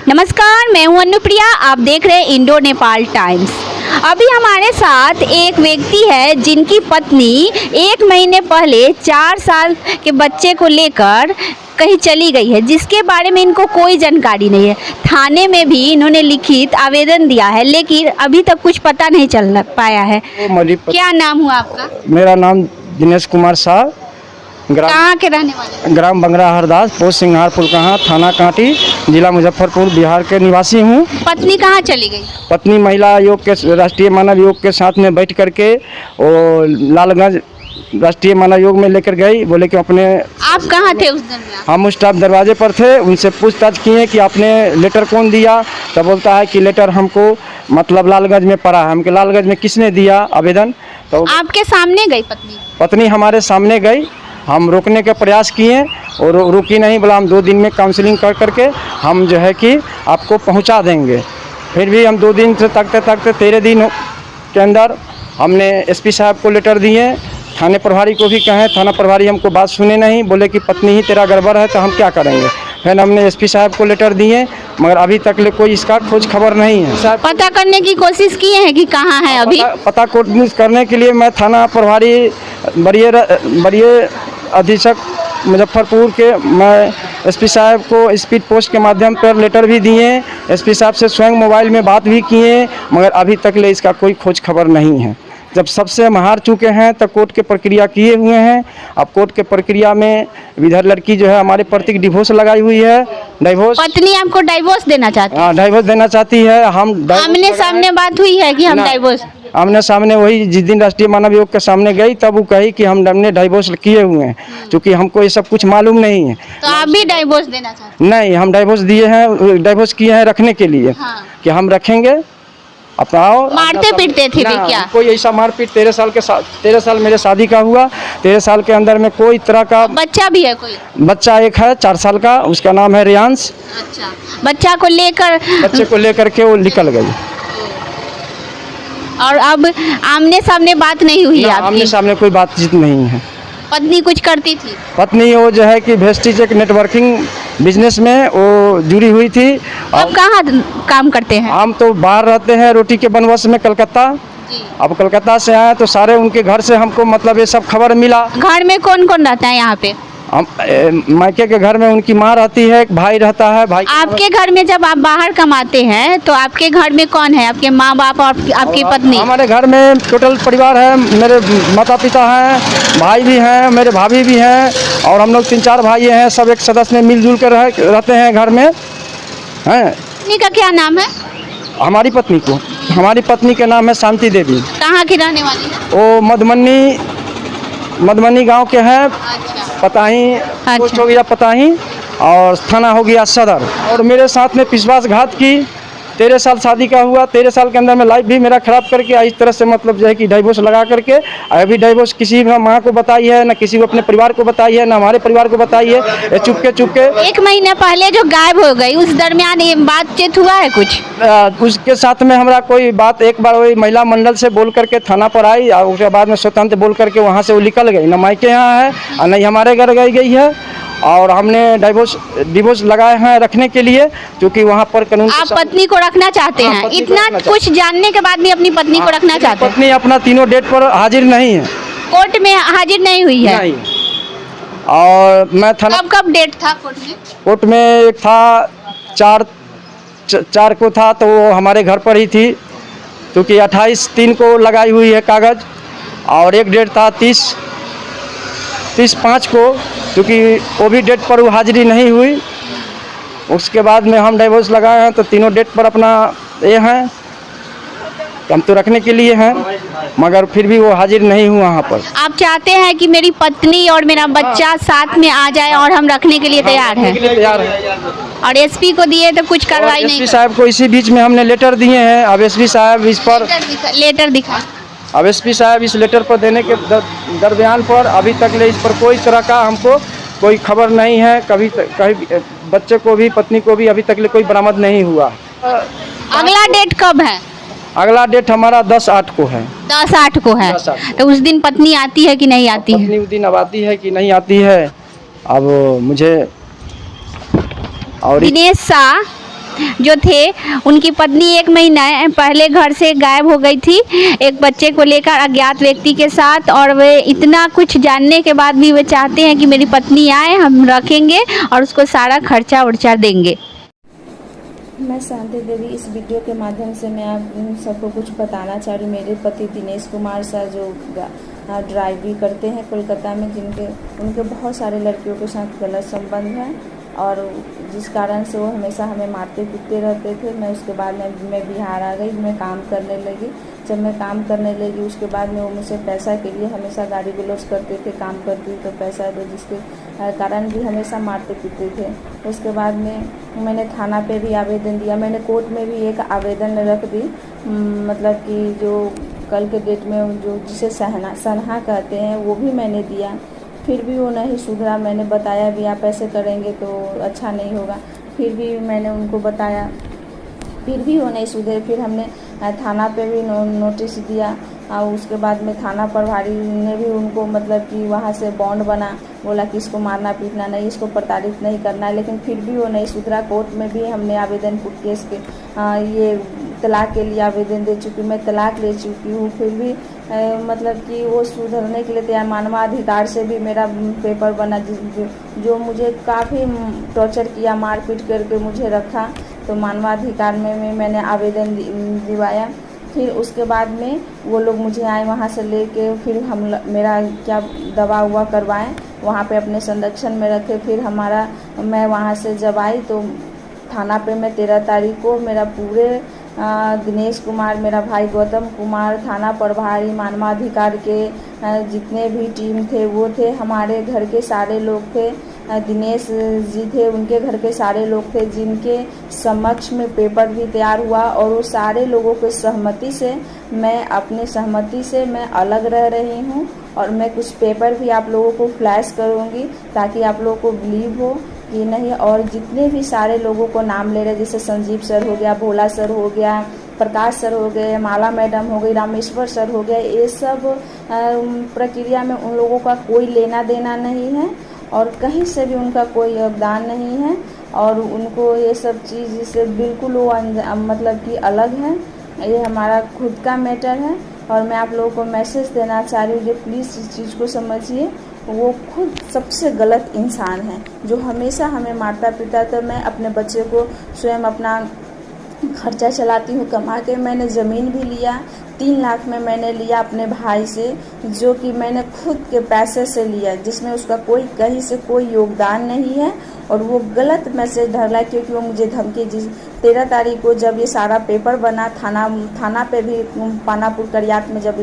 नमस्कार, मैं हूं अनुप्रिया। आप देख रहे हैं इंडो नेपाल टाइम्स। अभी हमारे साथ एक व्यक्ति है जिनकी पत्नी 1 महीने पहले 4 साल के बच्चे को लेकर कहीं चली गई है, जिसके बारे में इनको कोई जानकारी नहीं है। थाने में भी इन्होंने लिखित आवेदन दिया है, लेकिन अभी तक कुछ पता नहीं चल पाया है। क्या नाम हुआ आपका? मेरा नाम दिनेश कुमार शाह, कहाँ के रहने वाले? ग्राम बंगरा हरदास, पोस्ट सिंगारपुर कहाँ, थाना कांटी, जिला मुजफ्फरपुर, बिहार के निवासी हूँ। पत्नी कहाँ चली गई? पत्नी महिला आयोग के राष्ट्रीय मानव योग के साथ में बैठ करके और लालगंज राष्ट्रीय मानव योग में लेकर गई। बोले कि अपने आप कहाँ थे उस दरमियान? हम उस टाइम दरवाजे पर थे। उनसे पूछताछ किए कि आपने लेटर कौन दिया, तब बोलता है कि लेटर हमको मतलब लालगंज में पड़ा है। हमके लालगंज में किसने दिया आवेदन? तो आपके सामने गई पत्नी? पत्नी हमारे सामने गई। हम रोकने का प्रयास किए और रुकी नहीं, बोला हम 2 दिन में काउंसलिंग कर करके हम जो है कि आपको पहुंचा देंगे। फिर भी हम 2 दिन से तकते 13 दिन के अंदर हमने एसपी साहब को लेटर दिए, थाने प्रभारी को भी कहें, थाना प्रभारी हमको बात सुने नहीं, बोले कि पत्नी ही तेरा गड़बड़ है तो हम क्या करेंगे। फिर हमने एसपी साहब को लेटर दिए, मगर अभी तक ले कोई इसका खोज खबर नहीं है। पता करने की कोशिश किए हैं कि कहाँ है अभी? पता करने के लिए मैं थाना प्रभारी वरीय अधीक्षक मुजफ्फरपुर के मैं एसपी साहब को स्पीड पोस्ट के माध्यम पर लेटर भी दिए, एसपी साहब से स्वयं मोबाइल में बात भी किए, मगर अभी तक ले इसका कोई खोज खबर नहीं है। जब सबसे हम हार चुके हैं तो कोर्ट के प्रक्रिया किए हुए हैं। अब कोर्ट के प्रक्रिया में इधर लड़की जो है हमारे प्रति डिवोर्स लगाई हुई है। डिवोर्स, पत्नी आपको डाइवोर्स देना चाहती है? हाँ, डिवोर्स देना चाहती है। हम आमने सामने बात हुई है कि हम डिवोर्स? आमने सामने वही जिस दिन राष्ट्रीय मानव योग के सामने गई तब वो कही कि हमने डाइवोर्स किए हुए हैं, क्योंकि हमको ये सब कुछ मालूम नहीं है। तो आप भी डाइवोर्स देना चाहते हैं? नहीं, हम डाइवोर्स दिए हैं, डाइवोर्स किए हैं रखने के लिए। हाँ। कि हम रखेंगे अपना। मारते पीटते थे भी क्या? कोई ऐसा मारपीट 13 साल मेरे शादी का हुआ। 13 साल के अंदर में कोई तरह का। बच्चा भी है कोई? बच्चा एक है 4 साल का, उसका नाम है रियांश। अच्छा, बच्चा को लेकर? बच्चे को लेकर के वो निकल गई। और अब आमने सामने बात नहीं हुई आपकी? आमने सामने कोई बातचीत नहीं है। पत्नी कुछ करती थी? पत्नी वो जो है कि वेस्टिज एक नेटवर्किंग बिजनेस में वो जुड़ी हुई थी। अब कहाँ काम करते हैं? हम तो बाहर रहते हैं रोटी के बनवास में, कलकत्ता। अब कलकत्ता से आए तो सारे उनके घर से हमको मतलब ये सब खबर मिला। घर में कौन कौन रहता है यहाँ पे? हम मायके के घर में उनकी माँ रहती है, एक भाई रहता है। भाई आपके घर में जब आप बाहर कमाते हैं तो आपके घर में कौन है? आपके माँ बाप और आपकी पत्नी? हमारे घर में टोटल परिवार है। मेरे माता पिता हैं, भाई भी हैं, मेरे भाभी भी हैं, और हम लोग 3-4 भाई हैं। सब एक सदस्य में मिलजुल कर रहते हैं घर में। हैं। पत्नी का क्या नाम है? हमारी पत्नी के नाम है शांति देवी। कहाँ की रहने वाली है? वो मधुबनी गांव के हैं। अच्छा। पताही पोस्ट हो गया पताही, और थाना हो गया सदर। और मेरे साथ में विश्वासघात की। 13 साल शादी का हुआ, 13 साल के अंदर में लाइफ भी मेरा खराब करके इस तरह से मतलब जो है कि डाइवोर्स लगा करके अभी डाइवोर्स किसी माँ को बताई है, ना किसी को अपने परिवार को बताई है, ना हमारे परिवार को बताई है। ये चुपके 1 महीने पहले जो गायब हो गई, उस दरमियान ये बातचीत हुआ है कुछ? उसके साथ में हमारा कोई बात, एक बार वही महिला मंडल से बोल करके थाना पर आई, और उसके बाद में स्वतंत्र बोल करके वहाँ से वो निकल गई। न मायके यहाँ है और नहीं हमारे घर गई है। और हमने डिवोर्स लगाए हैं रखने के लिए, क्योंकि वहाँ पर कानून। आप पत्नी को रखना चाहते हैं? इतना कुछ जानने के बाद भी अपनी पत्नी को रखना चाहते हैं? पत्नी अपना तीनों डेट पर हाजिर नहीं है, कोर्ट में हाजिर नहीं हुई है? नहीं। और मैं थाना कब डेट था कोर्ट में? कोर्ट में एक था 4 को था, तो वो हमारे घर पर ही थी, क्योंकि 28/3 को लगाई हुई है कागज़। और एक डेट था 30/5 को, क्योंकि वो भी डेट पर वो हाजिरी नहीं हुई। उसके बाद में हम डाइवोर्स लगाए हैं, तो तीनों डेट पर अपना ये हैं, हम तो रखने के लिए हैं, मगर फिर भी वो हाजिर नहीं हुआ वहाँ पर। आप चाहते हैं कि मेरी पत्नी और मेरा बच्चा साथ में आ जाए, और हम रखने के लिए तैयार हैं? तैयार है। और एसपी को दिए तो कुछ कार्रवाई नहीं? एसपी साहब को इसी बीच में हमने लेटर दिए हैं। अब एसपी साहब इस पर लेटर दिखा। अब एसपी साहब इस लेटर पर देने के दरमियान पर अभी तक ले इस पर कोई तरह का हमको कोई खबर नहीं है। कहीं बच्चे को भी पत्नी को भी अभी तक ले कोई बरामद नहीं हुआ। अगला डेट कब है? अगला डेट हमारा 10/8 को है। 10/8 को है। 10/8 तो उस दिन पत्नी आती है कि नहीं आती है? पत्नी उस दिन अब आती है कि नहीं आती है, अब मुझे। और दिनेश शाह जो थे उनकी पत्नी 1 महीना पहले घर से गायब हो गई थी एक बच्चे को लेकर अज्ञात व्यक्ति के साथ, और वे इतना कुछ जानने के बाद भी वे चाहते हैं कि मेरी पत्नी आए, हम रखेंगे और उसको सारा खर्चा उर्चा देंगे। मैं शांति देवी, इस वीडियो के माध्यम से मैं आप सबको कुछ बताना चाह रही हूँ। मेरे पति दिनेश कुमार सर जो ड्राइवरी करते हैं कोलकाता में, उनके बहुत सारे लड़कियों के साथ गलत संबंध हैं और जिस कारण से वो हमेशा हमें मारते पीटते रहते थे। मैं उसके बाद मैं बिहार आ गई, मैं काम करने लगी। जब मैं काम करने लगी उसके बाद में वो मुझसे पैसा के लिए हमेशा गाली गलौज करते थे, काम करती तो पैसा दो, जिसके कारण भी हमेशा मारते पीटते थे। उसके बाद में मैंने थाना पे भी आवेदन दिया, मैंने कोर्ट में भी एक आवेदन रख दी, मतलब कि जो कल के डेट में जो जिसे सनहा कहते हैं वो भी मैंने दिया, फिर भी वो नहीं सुधरा। मैंने बताया भी आप ऐसे करेंगे तो अच्छा नहीं होगा, फिर भी मैंने उनको बताया, फिर भी वो नहीं सुधरे। फिर हमने थाना पे भी नोटिस दिया और उसके बाद में थाना प्रभारी ने भी उनको मतलब कि वहाँ से बॉन्ड बना, बोला कि इसको मारना पीटना नहीं, इसको प्रताड़ित नहीं करना है, लेकिन फिर भी वो नहीं सुधरा। कोर्ट में भी हमने आवेदन केस के ये तलाक के लिए आवेदन दे चुकी, मैं तलाक ले चुकी हूँ, फिर भी मतलब कि वो सुधरने के लिए तैयार। मानवाधिकार से भी मेरा पेपर बना, जो मुझे काफ़ी टॉर्चर किया, मारपीट करके मुझे रखा, तो मानवाधिकार में मैंने आवेदन दिवाया। फिर उसके बाद में वो लोग मुझे आए वहाँ से लेके, फिर हम मेरा क्या दवा हुआ करवाएं, वहाँ पे अपने संरक्षण में रखे। फिर मैं वहाँ से जब आई तो थाना पे मैं 13 तारीख को मेरा पूरे दिनेश कुमार, मेरा भाई गौतम कुमार, थाना प्रभारी, मानवाधिकार के जितने भी टीम थे वो थे, हमारे घर के सारे लोग थे, दिनेश जी थे, उनके घर के सारे लोग थे, जिनके समक्ष में पेपर भी तैयार हुआ। और वो सारे लोगों के सहमति से, मैं अपने सहमति से मैं अलग रह रही हूँ। और मैं कुछ पेपर भी आप लोगों को फ्लैश करूँगी ताकि आप लोगों को बिलीव हो कि नहीं। और जितने भी सारे लोगों को नाम ले रहे, जैसे संजीव सर हो गया, भोला सर हो गया, प्रकाश सर हो गए, माला मैडम हो गई, रामेश्वर सर हो गए, ये सब प्रक्रिया में उन लोगों का कोई लेना देना नहीं है और कहीं से भी उनका कोई योगदान नहीं है और उनको ये सब चीज़ से बिल्कुल वो मतलब कि अलग है। ये हमारा खुद का मैटर है और मैं आप लोगों को मैसेज देना चाह रही हूँ कि प्लीज़ इस चीज़ को समझिए। वो खुद सबसे गलत इंसान है जो हमेशा हमें मारता पीटता। तो मैं अपने बच्चे को स्वयं अपना खर्चा चलाती हूँ कमा के। मैंने ज़मीन भी लिया, 3 लाख में मैंने लिया अपने भाई से, जो कि मैंने खुद के पैसे से लिया, जिसमें उसका कोई कहीं से कोई योगदान नहीं है। और वो गलत मैसेज डाला क्योंकि वो मुझे धमकी 13 तारीख को जब ये सारा पेपर बना, थाना पे भी पानापुर करियात में जब